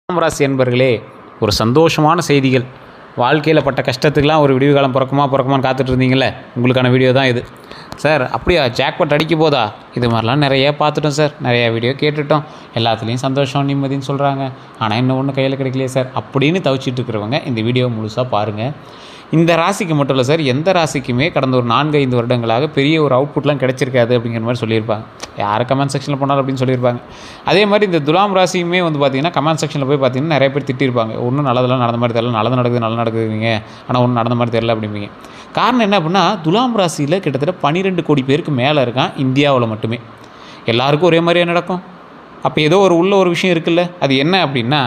துலாம் ராசி என்பர்களே, ஒரு சந்தோஷமான செய்திகள். வாழ்க்கையில் பட்ட கஷ்டத்துக்கெலாம் ஒரு விடிவு காலம் பிறக்குமான்னு காத்துட்டு இருந்தீங்களே, உங்களுக்கான வீடியோ தான் இது. சார் அப்படியா ஜாக்பாட் அடிக்க போதா? இது மாதிரிலாம் நிறைய பார்த்துட்டோம் சார், நிறையா வீடியோ கேட்டுட்டோம். எல்லாத்துலேயும் சந்தோஷம் நிம்மதின்னு சொல்கிறாங்க, ஆனால் இன்னும் ஒன்றும் கையில் கிடைக்கலையே சார் அப்படின்னு தவிச்சிட்டு இருக்கிறவங்க இந்த வீடியோ முழுசாக பாருங்கள். இந்த ராசிக்கு மட்டும் இல்லை சார், எந்த ராசிக்குமே கடந்த ஒரு 4-5 வருடங்களாக பெரிய ஒரு அவுட்புட்லாம் கிடைச்சிருக்காது அப்படிங்கிற மாதிரி சொல்லியிருப்பாங்க. யார் கமெண்ட் செக்ஷனில் போனாலும் அப்படின்னு சொல்லியிருப்பாங்க. அதே மாதிரி இந்த துலாம் ராசியுமே வந்து பார்த்திங்கன்னா கமெண்ட் செக்ஷனில் போய் பார்த்திங்கன்னா நிறைய பேர் திட்டிருப்பாங்க. ஒன்றும் நல்லதெல்லாம் நடந்த மாதிரி தெரியல, நல்லது நடக்குதுங்க, ஆனால் ஒன்றும் நடந்த மாதிரி தெரியல அப்படிம்பீங்க. காரணம் என்ன அப்படின்னா, துலாம் ராசியில் கிட்டத்தட்ட 12 கோடி பேருக்கு மேலே இருக்கான் இந்தியாவில் மட்டுமே. எல்லாருக்கும் ஒரே மாதிரியே நடக்கும். அப்போ ஏதோ ஒரு விஷயம் இருக்குல்ல, அது என்ன அப்படின்னா,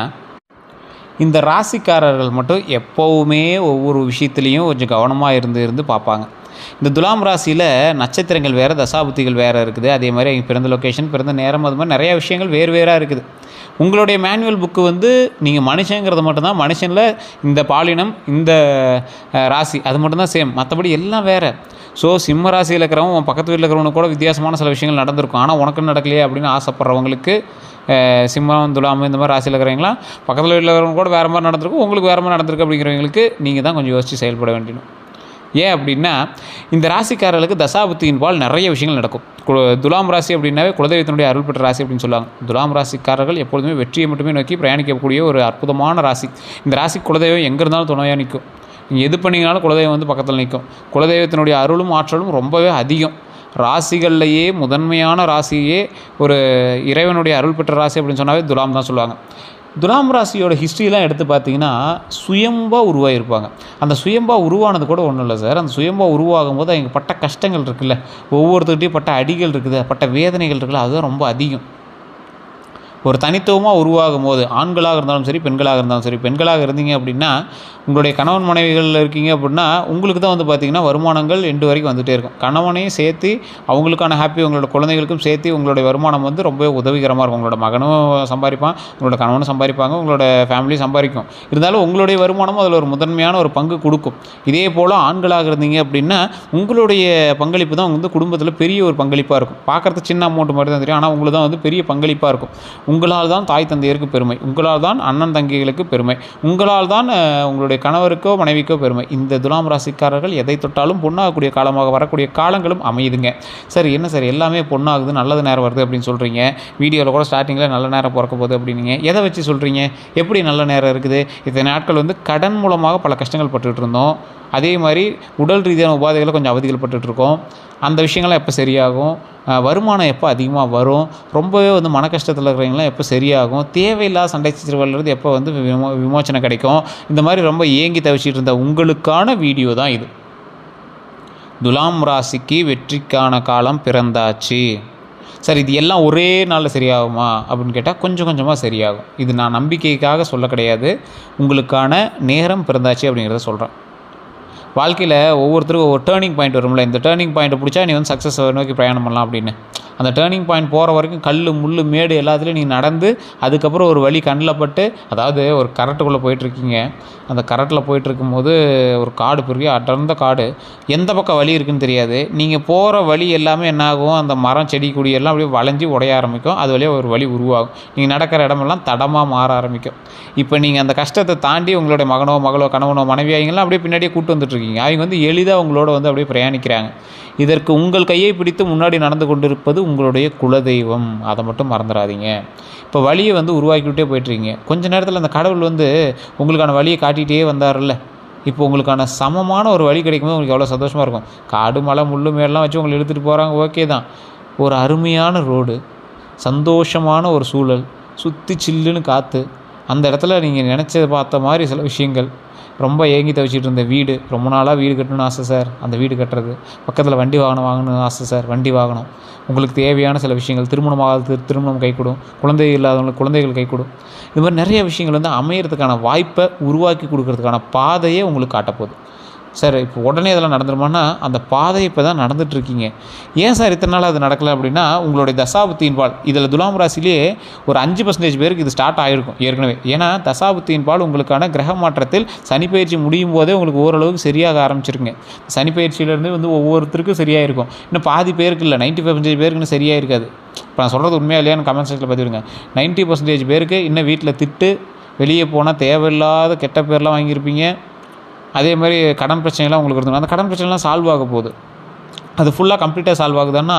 இந்த ராசிக்காரர்கள் மட்டும் எப்போவுமே ஒவ்வொரு விஷயத்துலேயும் கொஞ்சம் கவனமாக இருந்து பார்ப்பாங்க. இந்த துலாம் ராசியில் நட்சத்திரங்கள் வேறு, தசாபுத்திகள் வேறு இருக்குது. அதே மாதிரி அவங்க பிறந்த லொக்கேஷன், பிறந்த நேரம், அது மாதிரி நிறையா விஷயங்கள் வேறாக இருக்குது. உங்களுடைய மேனுவல் புக்கு வந்து நீங்கள் மனுஷங்கிறது மட்டும்தான், மனுஷனில் இந்த பாலினம், இந்த ராசி அது மட்டும்தான் சேம், மற்றபடி எல்லாம் வேறு. ஸோ சிம்ம ராசியில் இருக்கிறவங்க உன் பக்கத்து வீட்டில் இருக்கிறவனுக்கு கூட வித்தியாசமான சில விஷயங்கள் நடந்திருக்கும். ஆனால் உனக்கு நடக்கலையே அப்படின்னு ஆசைப்படுறவங்களுக்கு, சிம்மம், துலாம் இந்த மாதிரி ராசியில் இருக்கிறவங்களாம் பக்கத்தில் வீட்டில் இருக்கிறவங்க கூட வேறு மாதிரி நடந்திருக்கும், உங்களுக்கு வேறு மாதிரி நடந்திருக்கு அப்படிங்கிறவங்களுக்கு நீங்கள் தான் கொஞ்சம் யோசித்து செயல்பட வேண்டியது. ஏன் அப்படின்னா, இந்த ராசிக்காரர்களுக்கு தசாபுத்தியின் பால் நிறைய விஷயங்கள் நடக்கும். துலாம் ராசி அப்படின்னாவே குலதெய்வத்தினுடைய அருள் பெற்ற ராசி அப்படின்னு சொல்லுவாங்க. துலாம் ராசிக்காரர்கள் எப்பொழுதுமே வெற்றியை மட்டுமே நோக்கி பிரயாணிக்கக்கூடிய ஒரு அற்புதமான ராசி. இந்த ராசி குலதெய்வம் எங்கே இருந்தாலும் துணையாக நிற்கும். நீங்கள் எது பண்ணிங்கனாலும் குலதெய்வம் வந்து பக்கத்தில் நிற்கும். குலதெய்வத்தினுடைய அருளும் ஆற்றலும் ரொம்பவே அதிகம். ராசிகள்லையே முதன்மையான ராசியே ஒரு இறைவனுடைய அருள் பெற்ற ராசி அப்படின்னு சொன்னாவே துலாம் தான் சொல்லுவாங்க. துலாம் ராசியோட ஹிஸ்ட்ரியெலாம் எடுத்து பார்த்தீங்கன்னா சுயம்பாக உருவாகியிருப்பாங்க. அந்த சுயம்பாக உருவானது கூட ஒன்றும் இல்லை சார். அந்த சுயம்பாக உருவாகும் போது அவங்க பட்ட கஷ்டங்கள் இருக்குல்ல, ஒவ்வொருத்தர்கிட்டையும் பட்ட அடிகள் இருக்குது, பட்ட வேதனைகள் இருக்குல்ல, அதுதான் ரொம்ப அதிகம். ஒரு தனித்துவமாக உருவாகும் போது ஆண்களாக இருந்தாலும் சரி, பெண்களாக இருந்தாலும் சரி, பெண்களாக இருந்தீங்க அப்படின்னா உங்களுடைய கணவன் மனைவிகள் இருக்கீங்க அப்படின்னா உங்களுக்கு தான் வந்து பார்த்திங்கன்னா வருமானங்கள் எண்டு வரைக்கும் வந்துகிட்டே இருக்கும். கணவனையும் சேர்த்து அவங்களுக்கான ஹாப்பி, உங்களோட குழந்தைகளுக்கும் சேர்த்து உங்களுடைய வருமானம் வந்து ரொம்ப உதவிகரமாக இருக்கும். உங்களோட மகனும் சம்பாதிப்பான், உங்களோட கணவனும் சம்பாதிப்பாங்க, உங்களோட ஃபேமிலியும் சம்பாதிக்கும். இருந்தாலும் உங்களுடைய வருமானமும் அதில் ஒரு முதன்மையான ஒரு பங்கு கொடுக்கும். இதே போல் ஆண்களாக இருந்தீங்க அப்படின்னா உங்களுடைய பங்களிப்பு தான் வந்து குடும்பத்தில் பெரிய ஒரு பங்களிப்பாக இருக்கும். பார்க்குறது சின்ன அமௌண்ட் மாதிரி தான் தெரியும், ஆனால் உங்களுக்கு தான் வந்து பெரிய பங்களிப்பாக இருக்கும். உங்களால் தான் தாய் தந்தையருக்கு பெருமை, உங்களால் தான் அண்ணன் தங்கைகளுக்கு பெருமை, உங்களால் தான் உங்களுடைய கணவருக்கோ மனைவிக்கோ பெருமை. இந்த துலாம் ராசிக்காரர்கள் எதை தொட்டாலும் பொண்ணாகக்கூடிய காலமாக வரக்கூடிய காலங்களும் அமையுதுங்க. சரி, என்ன சார் எல்லாமே பொண்ணாகுது, நல்லது நேரம் வருது அப்படின்னு சொல்கிறீங்க, வீடியோவில் கூட ஸ்டார்டிங்கில் நல்ல நேரம் பிறக்க போகுது அப்படின்னீங்க. எதை வச்சு சொல்கிறீங்க? எப்படி நல்ல நேரம் இருக்குது? இத்தனை நாட்கள் வந்து கடன் மூலமாக பல கஷ்டங்கள் பட்டுகிட்டு இருந்தோம். அதே மாதிரி உடல் ரீதியான உபாதைகளை கொஞ்சம் அவதிகள் பட்டுட்ருக்கோம். அந்த விஷயங்கள்லாம் எப்போ சரியாகும்? வருமானம் எப்போ அதிகமாக வரும்? ரொம்பவே வந்து மன கஷ்டத்தில் இருக்கிறவங்களாம் எப்போ சரியாகும்? தேவையில்லாத சண்டை சச்சரவுலேருந்து எப்போ வந்து விமோச்சனை கிடைக்கும்? இந்த மாதிரி ரொம்ப ஏங்கி தவிச்சிட்டு இருந்த உங்களுக்கான வீடியோ தான் இது. துலாம் ராசிக்கு வெற்றிக்கான காலம் பிறந்தாச்சு. சார் இது எல்லாம் ஒரே நாளில் சரியாகுமா அப்படின்னு கேட்டால் கொஞ்சம் கொஞ்சமாக சரியாகும். இது நான் நம்பிக்கைக்காக சொல்ல கிடையாது, உங்களுக்கான நேரம் பிறந்தாச்சு அப்படிங்கிறத சொல்கிறேன். வாழ்க்கையில் ஒவ்வொருத்தருக்கும் ஒரு டேர்னிங் பாயிண்ட் வரும்ல, இந்த டேர்னிங் பாயிண்ட்டை பிடிச்சா நீ வந்து சக்ஸஸ் நோக்கி பிரயாணம் பண்ணலாம் அப்படின்னு. அந்த டேர்னிங் பாயிண்ட் போகிற வரைக்கும் கல் முள் மேடு எல்லாத்துலேயும் நீங்கள் நடந்து அதுக்கப்புறம் ஒரு வழி கண்ணில் பட்டு, அதாவது ஒரு கரட்டுக்குள்ளே போயிட்டுருக்கீங்க, அந்த கரட்டில் போயிட்டுருக்கும்போது ஒரு காடு பெரிய அடர்ந்த காடு, எந்த பக்கம் வழி இருக்குதுன்னு தெரியாது. நீங்கள் போகிற வழி எல்லாமே என்னாகும், அந்த மரம் செடி கொடி எல்லாம் அப்படியே வளைஞ்சி உடைய ஆரம்பிக்கும், அது வழியாக ஒரு வழி உருவாகும். நீங்கள் நடக்கிற இடமெல்லாம் தடமாக மாற ஆரம்பிக்கும். இப்போ நீங்கள் அந்த கஷ்டத்தை தாண்டி உங்களுடைய மகனோ மகளோ கணவனோ மனைவியாங்கலாம் அப்படியே பின்னாடியே கூட்டு வந்துட்டுருக்கீங்க. அவங்க வந்து எளிதாக உங்களோட வந்து அப்படியே பிரயாணிக்கிறாங்க. இதற்கு உங்கள் கையை பிடித்து முன்னாடி நடந்து கொண்டிருப்பது உங்களுடைய குலதெய்வம், அதை மட்டும் மறந்துடாதீங்க. இப்போ வழியை வந்து உருவாக்கிவிட்டே போய்ட்டுருக்கீங்க. கொஞ்ச நேரத்தில் அந்த கடவுள் வந்து உங்களுக்கான வழியை காட்டிகிட்டே வந்தார்ல, இப்போ உங்களுக்கான சமமான ஒரு வழி கிடைக்கும்போது உங்களுக்கு எவ்வளோ சந்தோஷமாக இருக்கும். காடு மலை முள்ளு மேலாம் வச்சு உங்களை இழுத்துட்டு போகிறாங்க, ஓகே தான். ஒரு அருமையான ரோடு, சந்தோஷமான ஒரு சூழல், சுற்றி சில்லுன்னு காற்று, அந்த இடத்துல நீங்கள் நினச்சதை பார்த்த மாதிரி சில விஷயங்கள், ரொம்ப ஏங்கி தவிச்சிட்டு இருந்த வீடு, ரொம்ப நாளாக வீடு கட்டணும்னு ஆசை சார், அந்த வீடு கட்டுறது, பக்கத்தில் வண்டி வாங்கணும்னு ஆசை சார், வண்டி வாங்கணும், உங்களுக்கு தேவையான சில விஷயங்கள், திருமணம் கைகூடும், குழந்தை இல்லாதவங்களுக்கு குழந்தைகள் கைகூடும். இது மாதிரி நிறைய விஷயங்கள் வந்து அமையறதுக்கான வாய்ப்பை உருவாக்கி கொடுக்கறதுக்கான பாதையே உங்களுக்கு காட்டப்போகுது. சார் இப்போ உடனே இதெல்லாம் நடந்துருமான்னா, அந்த பாதை இப்போ தான் நடந்துகிட்ருக்கீங்க. ஏன் சார் இத்தனை நாள் அது நடக்கலை அப்படின்னா, உங்களுடைய தசாபுத்தியின் பால் இதில் துலாம் ராசிலேயே ஒரு 5% பேருக்கு இது ஸ்டார்ட் ஆகிருக்கும் ஏற்கனவே. ஏன்னா தசாபுத்தியின் பால் உங்களுக்கான கிரக மாற்றத்தில் சனிப்பயிற்சி முடியும் போதே உங்களுக்கு ஓரளவுக்கு சரியாக ஆரம்பிச்சிருங்க. சனிப்பயிற்சியிலேருந்து வந்து ஒவ்வொருத்தருக்கும் சரியாக இருக்கும். இன்னும் பாதி பேருக்கு இல்லை, 95% பேருக்கு இன்னும் சரியாக இருக்காது. இப்போ நான் சொல்கிறது உண்மையாக இல்லையான்னு கமெண்ட் செக்ஷனில் பார்த்துருங்க. 90% பேருக்கு இன்னும் வீட்டில் திட்டு, வெளியே போனால் தேவையில்லாத கெட்ட பேர்லாம் வாங்கியிருப்பீங்க. அதே மாதிரி கடன் பிரச்சனைலாம் உங்களுக்கு இருந்தது. அந்த கடன் பிரச்சனைலாம் சால்வ் ஆக போகுது. அது ஃபுல்லாக கம்ப்ளீட்டாக சால்வ் ஆகுதுன்னா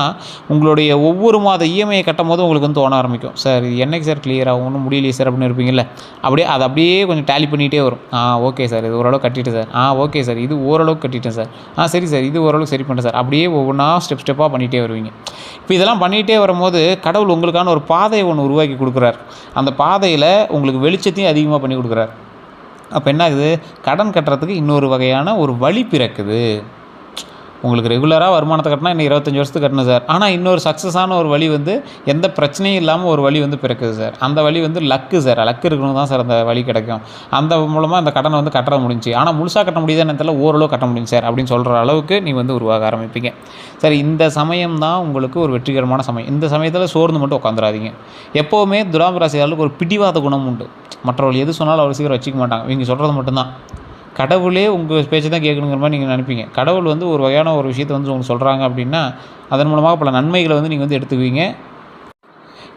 உங்களுடைய ஒவ்வொரு மாத இஎம்ஐயை கட்டும் போது உங்களுக்கு வந்து தோண ஆரம்பிக்கும், சார் இது என்னைக்கு சார் கிளியர் ஆகும், ஒன்றும் முடியலையே சார் அப்படின்னு இருப்பீங்கல்ல. அப்படியே கொஞ்சம் டேலி பண்ணிகிட்டே வரும். ஓகே சார் இது ஓரளவு கட்டிட்டு சார், ஓகே சார் இது ஓரளவுக்கு கட்டிட்டேன் சார், சரி சார் இது ஓரளவுக்கு சரி பண்ணுறேன் சார், அப்படியே ஒவ்வொன்றா ஸ்டெப்பாக பண்ணிகிட்டே வருவீங்க. இப்போ இதெல்லாம் பண்ணிகிட்டே வரும்போது கடவுள் உங்களுக்கான ஒரு பாதையை ஒன்று உருவாக்கி கொடுக்குறார். அந்த பாதையில் உங்களுக்கு வெளிச்சத்தையும் அதிகமாக பண்ணி கொடுக்குறார். அப்போ என்ன ஆகுது, கடன் கட்டுறதுக்கு இன்னொரு வகையான ஒரு வழி பிறக்குது. உங்களுக்கு ரெகுலராக வருமானத்தை கட்டினா இன்னும் 25 வருஷத்துக்கு கட்டணும் சார். ஆனால் இன்னொரு சக்ஸஸான ஒரு வழி வந்து எந்த பிரச்சனையும் இல்லாமல் ஒரு வழி வந்து பிறக்குது சார். அந்த வழி வந்து லக்கு சார். லக்கு இருக்கணும் தான் சார் அந்த வழி கிடைக்கும். அந்த மூலமாக அந்த கடனை வந்து கட்ட முடிஞ்சு. ஆனால் முழுசாக கட்ட முடியுதுன்னு தெரியல, ஓரளவு கட்ட முடியும் சார் அப்படின்னு சொல்கிற அளவுக்கு நீங்கள் வந்து உருவாக ஆரம்பிப்பீங்க. சரி, இந்த சமயம் தான் உங்களுக்கு ஒரு வெற்றிகரமான சமயம். இந்த சமயத்தில் சோர்ந்து மட்டும் உட்காந்துடாதீங்க. எப்போவுமே துலாம் ராசியாளருக்கு ஒரு பிடிவாத குணம் உண்டு. மற்றவர்கள் எது சொன்னாலும் அவ்வளோ சீக்கிரம் வச்சுக்க மாட்டாங்க. இவங்க சொல்கிறது மட்டும்தான். கடவுளே உங்கள் பேச்சு தான் கேட்கணுங்கிற மாதிரி நீங்கள் நினைப்பீங்க. கடவுள் வந்து ஒரு வகையான ஒரு விஷயத்தை வந்து உங்களுக்கு சொல்கிறாங்க அப்படின்னா அதன் மூலமாக பல நன்மைகளை வந்து நீங்கள் வந்து எடுத்துக்குவீங்க.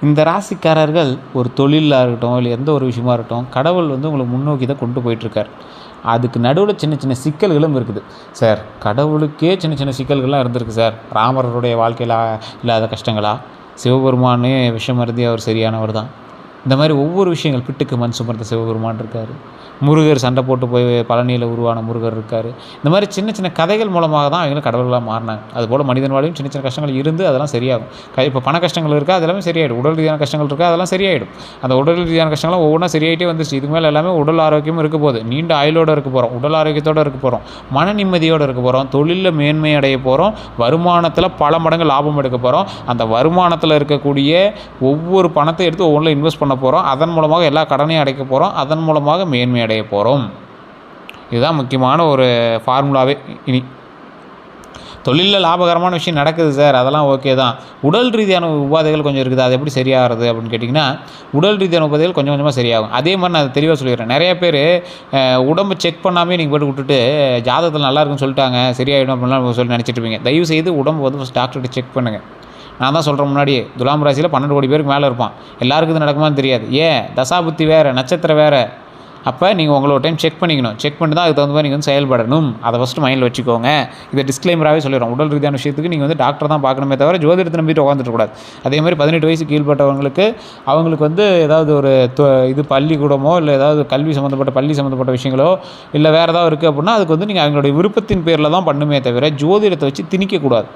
இந்த ராசிக்காரர்கள் ஒரு தொழிலாக இருக்கட்டும், இல்லை எந்த ஒரு விஷயமா இருக்கட்டும், கடவுள் வந்து உங்களை முன்னோக்கி தான் கொண்டு போயிட்டுருக்கார். அதுக்கு நடுவில் சின்ன சின்ன சிக்கல்களும் இருக்குது சார். கடவுளுக்கே சின்ன சின்ன சிக்கல்கள்லாம் இருந்திருக்கு சார். ராமருடைய வாழ்க்கையில் இல்லாத கஷ்டங்களா, சிவபெருமானே விஷமருந்தி அவர் சரியானவர் தான். இந்த மாதிரி ஒவ்வொரு விஷயங்கள், பிட்டுக்கு மண் சுமர்ந்த சிவபெருமான் இருக்கார், முருகர் சண்டை போட்டு போய் பழனியில் உருவான முருகர் இருக்கார். இந்த மாதிரி சின்ன சின்ன கதைகள் மூலமாக தான் அவங்க கடவுளாக மாறினாங்க. அதுபோல் மனிதன் வாழ்க்கையும் சின்ன சின்ன கஷ்டங்கள் இருந்து அதெல்லாம் சரியாகும். இப்போ பண கஷ்டங்கள் இருக்கா, அதெல்லாமே சரியாயிடும். உடல் ரீதியான கஷ்டங்கள் இருக்கா, அதெல்லாம் சரியாயிடும். அந்த உடல் ரீதியான கஷ்டங்கள்லாம் ஒவ்வொன்றா சரியாயிட்டே வந்துச்சு. இதுக்கு மேலே எல்லாமே உடல் ஆரோக்கியமும் இருக்க போகுது. நீண்ட ஆயுளோடு இருக்க போகிறோம், உடல் ஆரோக்கியத்தோடு இருக்க போகிறோம், மன நிம்மதியோடு இருக்க போகிறோம், தொழிலில் மேன்மை அடைய போகிறோம், வருமானத்தில் பல மடங்கு லாபம் எடுக்க போகிறோம். அந்த வருமானத்தில் இருக்கக்கூடிய ஒவ்வொரு பணத்தை எடுத்து ஒவ்வொன்றில் இன்வெஸ்ட் பண்ண போகிறோம். அதன் மூலமாக எல்லா கடனையும் அடைக்க போகிறோம். அதன் மூலமாக மேன்மை அடைய போகிறோம். இதுதான் முக்கியமான ஒரு ஃபார்முலாவே. இனி தொழிலில் லாபகரமான விஷயம் நடக்குது சார், அதெல்லாம் ஓகே தான். உடல் ரீதியான உபாதைகள் கொஞ்சம் இருக்குது, அது எப்படி சரியாகிறது அப்படின்னு கேட்டிங்கன்னா, உடல் ரீதியான உபாதைகள் கொஞ்சம் கொஞ்சமாக சரியாகும். அதே மாதிரி நான் தெளிவாக சொல்லிடுறேன். நிறைய பேர் உடம்பு செக் பண்ணாமே நீங்கள் போய்ட்டு விட்டுட்டு ஜாதகத்தில் நல்லா இருக்குன்னு சொல்லிட்டாங்க, சரியாயிடும் அப்படின்லாம் சொல்லி நினச்சிட்டு இருப்பீங்க. தயவுசெய்து உடம்பு வந்து ஃபஸ்ட் டாக்டர்கிட்ட செக் பண்ணுங்கள். நான் தான் சொல்கிறேன் முன்னாடியே, துலாம் ராசியில் 12 கோடி பேருக்கு மேலே இருப்பான். எல்லாருக்கும் இது நடக்குமான்னு தெரியாது. தசாபுத்தி வேறு, நட்சத்திரம் வேறு. அப்போ நீங்கள் உங்களோட டைம் செக் பண்ணிக்கணும். செக் பண்ணி தான் அதுக்கு தகுந்த மாதிரி நீங்கள் வந்து செயல்படணும். அதை ஃபஸ்ட்டு மைண்டில் வச்சுக்கோங்க. இதை டிஸ்க்ளைமராகவே சொல்லிடுறோம். உடல் ரீதியான விஷயத்துக்கு நீங்கள் வந்து டாக்டர் தான் பார்க்கணுமே தவிர ஜோதிடத்தை நம்பிட்டு உட்காந்துருக்கூடாது. அதே மாதிரி 18 வயசு கீழ்பட்டவங்களுக்கு அவங்களுக்கு வந்து ஏதாவது ஒரு இது பள்ளிக்கூடமோ இல்லை ஏதாவது கல்வி சம்மந்தப்பட்ட பள்ளி சம்மந்தப்பட்ட விஷயங்களோ இல்லை வேறு ஏதாவது இருக்குது அப்படின்னா அதுக்கு வந்து நீங்கள் அவங்களுடைய விருப்பத்தின் பேரில் தான் பண்ணுமே தவிர ஜோதிடத்தை வச்சு திணிக்கக்கூடாது.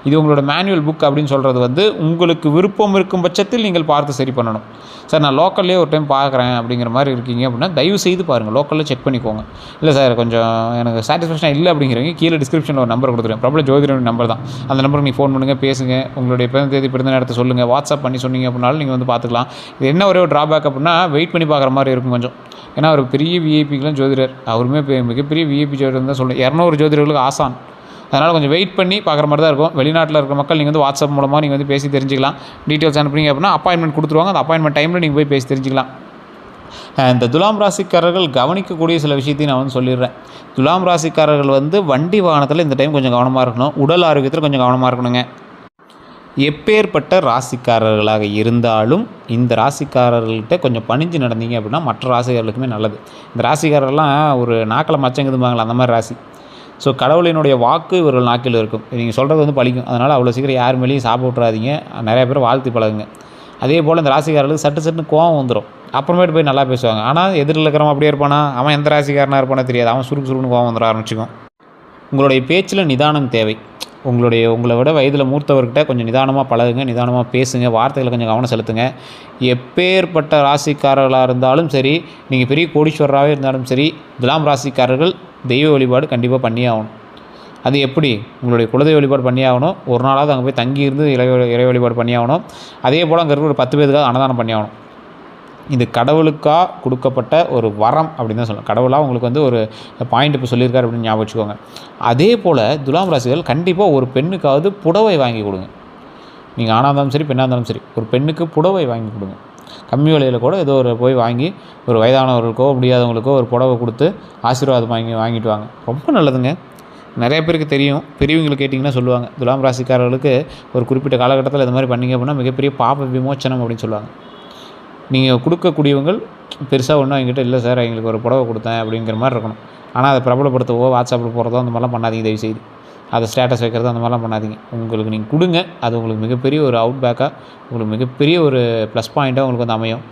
இது உங்களோட மேனுவல் புக் அப்படின்னு சொல்கிறது வந்து உங்களுக்கு விருப்பம் இருக்கும் பட்சத்தில் நீங்கள் பார்த்து சரி பண்ணணும். சார் நான் லோக்கல்லே ஒரு டைம் பார்க்குறேன் அப்படிங்கிற மாதிரி இருக்கீங்க அப்படின்னா தயவு செய்து பாருங்கள், லோக்கலில் செக் பண்ணிக்கோங்க. இல்லை சார் கொஞ்சம் எனக்கு சாட்டிஸ்ஃபேக்ஷன் இல்லை அப்படிங்கிறவங்க கீழே டிஸ்கிரிப்ஷனில் ஒரு நம்பர் கொடுத்துருவேன். பிரபல ஜோதிடர் நம்பர் தான். அந்த நம்பருக்கு நீங்கள் ஃபோன் பண்ணுங்கள், பேசுங்க, உங்களுடைய பிறந்த தேதி பிறந்த நேரத்தை சொல்லுங்கள், வாட்ஸ்அப் பண்ணி சொன்னீங்க அப்படின்னாலும் நீங்கள் வந்து பார்த்துக்கலாம். இது என்ன ஒரே ஒரு ட்ராபேக் அப்படின்னா வெயிட் பண்ணி பார்க்குற மாதிரி இருக்கும் கொஞ்சம். ஏன்னா அவர் பெரிய விஐபிக்கெலாம் ஜோதிடர், அவருமே மிகப்பெரிய விஐபி ஜோதிடர் தான் சொல்லுவேன். 200 ஜோதிடர்களுக்கு ஆசான். அதனால் கொஞ்சம் வெயிட் பண்ணி பார்க்குற மாதிரி தான் இருக்கும். வெளிநாட்டில் இருக்கிற மக்கள் நீங்கள் வந்து வாட்ஸ்அப் மூலமாக நீங்கள் வந்து பேசி தெரிஞ்சிக்கலாம். டீட்டெயில்ஸ் அனுப்புனீங்க அப்படின்னா அப்பாயின்மெண்ட் கொடுத்துருவாங்க. அந்த அப்பாயின்மெண்ட் டைமில் நீங்கள் போய் பேசி தெரிஞ்சிக்கலாம். இந்த துலாம் ராசிக்காரர்கள் கவனிக்கக்கூடிய சில விஷயத்தையும் நான் வந்து சொல்லிடுறேன். துலாம் ராசிக்காரர்கள் வந்து வண்டி வாகனத்தில் இந்த டைம் கொஞ்சம் கவனமாக இருக்கணும். உடல் ஆரோக்கியத்தில் கொஞ்சம் கவனமாக இருக்கணுங்க. எப்பேற்பட்ட ராசிக்காரர்களாக இருந்தாலும் இந்த ராசிக்காரர்கள்கிட்ட கொஞ்சம் பணிஞ்சு நடந்தீங்க அப்படின்னா மற்ற ராசிக்காரர்களுக்குமே நல்லது. இந்த ராசிக்காரர்கள்லாம் ஒரு நாக்கில் மச்சங்குதும்பாங்களா, அந்த மாதிரி ராசி. ஸோ கடவுளினுடைய வாக்கு இவர்கள் நாக்கில் இருக்கும். நீங்கள் சொல்கிறது வந்து பழிக்கும். அதனால் அவ்வளோ சீக்கிரம் யார் மேலேயும் சாப்பிட விட்றாதீங்க. நிறைய பேர் வாழ்த்து பழகுங்க. அதே போல் இந்த ராசிக்காரர்களுக்கு சட்டுன்னு கோவம் வந்துடும். அப்புறமேட்டு போய் நல்லா பேசுவாங்க. ஆனால் எதிரில் இருக்கிறவன் அப்படியே இருப்பானா, அவன் எந்த ராசிக்காரனாக இருப்பானே தெரியாது. அவன் சுருக்குன்னு கோவம் வந்துட ஆரம்பிச்சிக்கும். உங்களுடைய பேச்சில் நிதானம் தேவை. உங்களை விட வயதில் மூர்த்தவர்கிட்ட கொஞ்சம் நிதானமாக பழகுங்க, நிதானமாக பேசுங்க, வார்த்தைகளை கொஞ்சம் கவனம் செலுத்துங்க. எப்பேற்பட்ட ராசிக்காரர்களாக இருந்தாலும் சரி, நீங்கள் பெரிய கோடீஸ்வரராகவே இருந்தாலும் சரி, துலாம் ராசிக்காரர்கள் தெய்வ வழிபாடு கண்டிப்பாக பண்ணியே ஆகணும். அது எப்படி? உங்களுடைய குலதெய்வ வழிபாடு பண்ணி ஆகணும். ஒரு நாளாவது அங்கே போய் தங்கியிருந்து இறை வழிபாடு பண்ணி ஆகணும். அதே போல் அங்கே இருக்கிற ஒரு 10 பேருக்காவது அன்னதானம் பண்ணி ஆகணும். இது கடவுளுக்காக கொடுக்கப்பட்ட ஒரு வரம் அப்படின்னு தான் சொல்லலாம். கடவுளாக உங்களுக்கு வந்து ஒரு பாயிண்ட் இப்போ சொல்லியிருக்காரு அப்படின்னு ஞாபகம் வச்சுக்கோங்க. அதே போல் துலாம் ராசிகள் கண்டிப்பாக ஒரு பெண்ணுக்காவது புடவை வாங்கி கொடுங்க. நீங்கள் ஆணாக இருந்தாலும் சரி பெண்ணாக இருந்தாலும் சரி, ஒரு பெண்ணுக்கு புடவை வாங்கி கொடுங்க. கம்மி விலையில் கூட ஏதோ ஒரு போய் வாங்கி ஒரு வயதானவர்களுக்கோ முடியாதவங்களுக்கோ ஒரு புடவை கொடுத்து ஆசீர்வாதம் வாங்கிட்டு வாங்க. ரொம்ப நல்லதுங்க. நிறைய பேருக்கு தெரியும், பெரியவங்களுக்கு கேட்டிங்கன்னா சொல்லுவாங்க, துலாம் ராசிக்காரர்களுக்கு ஒரு குறிப்பிட்ட காலகட்டத்தில் இது மாதிரி பண்ணிங்க அப்படின்னா மிகப்பெரிய பாப விமோச்சனம் அப்படின்னு சொல்லுவாங்க. நீங்கள் கொடுக்கக்கூடியவங்க பெருசாக ஒன்றும் என்கிட்ட இல்லை சார், எங்களுக்கு ஒரு புடவை கொடுத்தேன் அப்படிங்கிற மாதிரி இருக்கணும். ஆனால் அதை பிரபலப்படுத்தவோ வாட்ஸ்அப்பில் போகிறதோ அந்த மாதிரிலாம் பண்ணாதீங்க தயவுசெய்து. அதை ஸ்டேட்டஸ் வைக்கிறதோ அந்த மாதிரிலாம் பண்ணாதீங்க. உங்களுக்கு நீங்கள் கொடுங்க, அது உங்களுக்கு மிகப்பெரிய ஒரு அவுட்பேக்காக, உங்களுக்கு மிகப்பெரிய ஒரு ப்ளஸ் பாயிண்ட்டாக உங்களுக்கு வந்து அமையும்.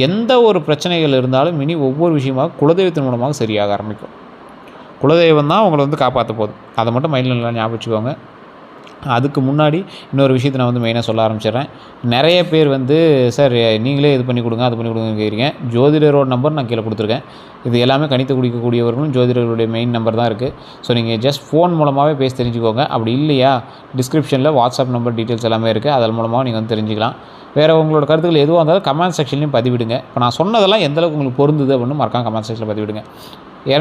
எந்த ஒரு பிரச்சனைகள் இருந்தாலும் இனி ஒவ்வொரு விஷயமாக குலதெய்வத்தின் மூலமாக சரியாக ஆரம்பிக்கும். குலதெய்வம் தான் உங்களை வந்து காப்பாற்ற போகுது. அதை மட்டும் மைண்டில் நல்லா ஞாபகம் வச்சுக்கோங்க. அதுக்கு முன்னாடி இன்னொரு விஷயத்தை நான் வந்து மெயினாக சொல்ல ஆரம்பிச்சிடுறேன். நிறைய பேர் வந்து சார் நீங்களே இது பண்ணி கொடுங்க, அது பண்ணி கொடுங்கன்னு கேட்குறீங்க. ஜோதிடரோட நம்பர் நான் கீழே கொடுத்துருக்கேன். இது எல்லாமே கணித்து குடிக்கக்கூடியவர்களும் ஜோதிடர்களுடைய மெயின் நம்பர் தான் இருக்குது. ஸோ நீங்கள் ஜஸ்ட் ஃபோன் மூலமாகவே பேசி தெரிஞ்சுக்கோங்க. அப்படி இல்லையா டிஸ்கிரிப்ஷனில் வாட்ஸ்அப் நம்பர் டீட்டெயில்ஸ் எல்லாமே இருக்குது. அதன் மூலமாக நீங்கள் வந்து தெரிஞ்சுக்கலாம். வேறு உங்களோட கருத்துக்கள் எதுவாக இருந்தாலும் கமெண்ட் செக்ஷன்லையும் பதிவிடுங்க. இப்போ நான் சொன்னதெல்லாம் எந்தளவுக்கு உங்களுக்கு பொருந்துது அப்படின்னு மறக்காம கமெண்ட் செக்ஷனில் பதிவிடுங்க.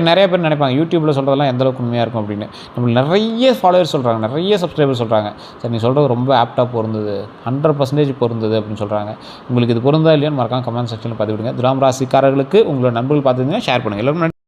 நிறைய பேர் நினைப்பாங்க யூடியூப்பில் சொல்கிறதெல்லாம் எந்தளவுக்கு உண்மையாக இருக்கும் அப்படின்னு. நம்மளுக்கு நிறைய ஃபாலோவர்ஸ் சொல்கிறாங்க, நிறைய சப்ஸ்கிரைபர் சொல்கிறாங்க, சார் நீ சொல்கிறது ரொம்ப ஆப்டாக பொருந்தது, 100% பொருந்தது அப்படின்னு சொல்கிறாங்க. உங்களுக்கு இது பொருந்தா இல்லையான்னு மறக்காம கமெண்ட் செக்ஷனில் பதிவிடுங்க. துலாம் ராசிக்காரர்களுக்கு உங்களோட நண்பர்கள் பார்த்துருந்தீங்கன்னா ஷேர் பண்ணுங்கள். எல்லாரும்